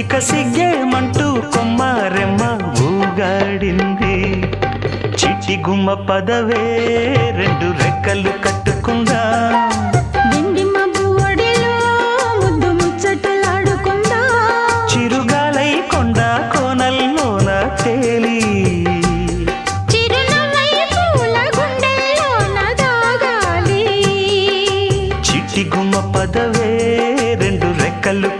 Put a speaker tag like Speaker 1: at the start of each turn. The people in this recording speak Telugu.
Speaker 1: ఇక సిగ్గేమంటూ కొమ్మారెమ్మ ఊగాడింది. చిట్టి గుమ్మ పదవే రెండు రెక్కలు కట్టుకుందా,
Speaker 2: వెండి మబ్బు ఒడిలో ముద్దు ముచ్చటలాడుకుందా,
Speaker 1: చిరుగాలై కొండ కోనల్లోన తేలి
Speaker 2: చిరునవ్వై పూల గుండెల్లోన దాగాలి.
Speaker 1: చిట్టి గుమ్మ పదవే రెండు రెక్కలు